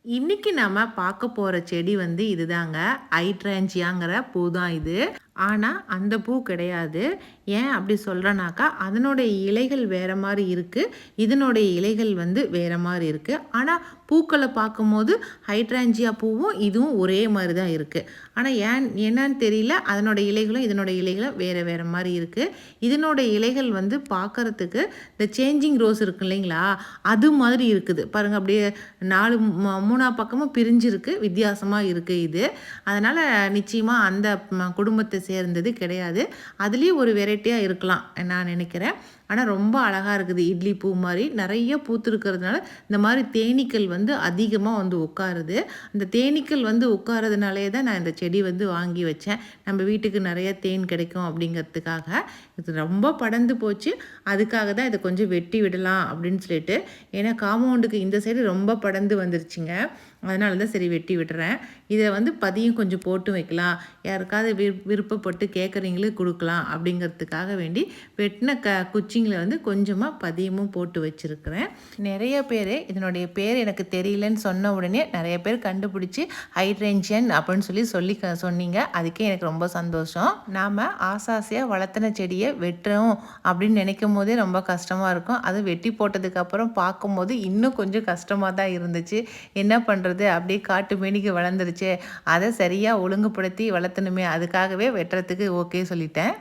இன்னைக்கு நாம பார்க்க போற செடி வந்து இதுதாங்க. ஹைட்ரேஞ்சியாங்கிற பூ தான் இது. ஆனா, அந்த பூ கிடையாது. ஏன் அப்படி சொல்றேன்னாக்கா, அதனுடைய இலைகள் வேற மாரி இருக்கு. இதனுடைய இலைகள் வந்து வேற மாரி இருக்கு. ஆனா, பூக்கள பார்க்கும்போது ஹைட்ரேஞ்சியா பூவும், இதுவும் ஒரே மாரி தான் இருக்கு. ஆனா, என்னன்னு தெரியல. அதனோட இலைகளும், இதனோட இலைகளும் வேற வேற மாரி இருக்கு. இதனோட இலைகள் வந்து பார்க்கறதுக்கு இந்த சேஞ்சிங் ரோஸ் இருக்கு இல்லைங்களா? அது மாதிரி இருக்குது. பாருங்க அப்படியே 4 3 பக்கமும் பிரிஞ்சிருக்கு. வித்தியாசமா இருக்கு இது. அதனால நிச்சயமா அந்த குடும்பத்தை சேர்ந்தது கிடையாது. அதுலயும் ஒரு வெரைட்டியா இருக்கலாம் நான் நினைக்கிறேன். ஆனா ரொம்ப அழகா இருக்குது. இட்லி பூ மாரி நெறைய பூத்திருக்கிறதுனால, இந்த மாரி தேனீக்கள் வந்து அதிகமா வந்து உட்காருது. அந்த தேனீக்கள் வந்து உட்கார்றதுனாலயே தான் நான் இந்த செடி வந்து வாங்கி வச்சேன். நம்ம வீட்டுக்கு நெறைய தேன் கிடைக்கும் அப்படிங்கிறதுக்காக. இது ரொம்ப படர்ந்து போச்சு. அதுக்காக தான் இத கொஞ்சம் வெட்டி விடலாம் அப்படின்னு சொல்லிட்டு. ஏன்னா காம்பவுண்டுக்கு இந்த சைடு ரொம்ப படர்ந்து வந்துருச்சுங்க. அதனால தான் சரி வெட்டி விடுறேன். இத வந்து பதியம் கொஞ்சம் போட்டு வைக்கலாம். யாருக்காவது விருப்பப்பட்டு கேட்குறீங்களுக்கு குடுக்கலாம் அப்படிங்கிறதுக்காக வேண்டி வெட்டின குச்சிங்கள வந்து கொஞ்சமா பதியமும் போட்டு வச்சிருக்கிறேன். நெறைய பேரு இதனுடைய பேர் எனக்கு தெரியலன்னு சொன்ன உடனே நெறைய பேர் கண்டுபிடிச்சு ஹைட்ரேஞ்சியன் அப்படின்னு சொல்லி சொன்னீங்க. அதுக்கே எனக்கு ரொம்ப சந்தோஷம். நாம ஆசாசையா வளர்த்துன செடிய வெட்டுறோம் அப்படின்னு நினைக்கும்போதே ரொம்ப கஷ்டமா இருக்கும். அதுவும் வெட்டி போட்டதுக்கு அப்புறம் பார்க்கும்போது இன்னும் கொஞ்சம் கஷ்டமா தான் இருந்துச்சு. என்ன பண்றது? அப்படியே காட்டு மேனிக்கு வளர்ந்துருச்சே. அத சரியா ஒழுங்குபடுத்தி வளர்த்தணுமே. அதுக்காகவே வெட்டுறதுக்கு ஓகே சொல்லிட்டேன்.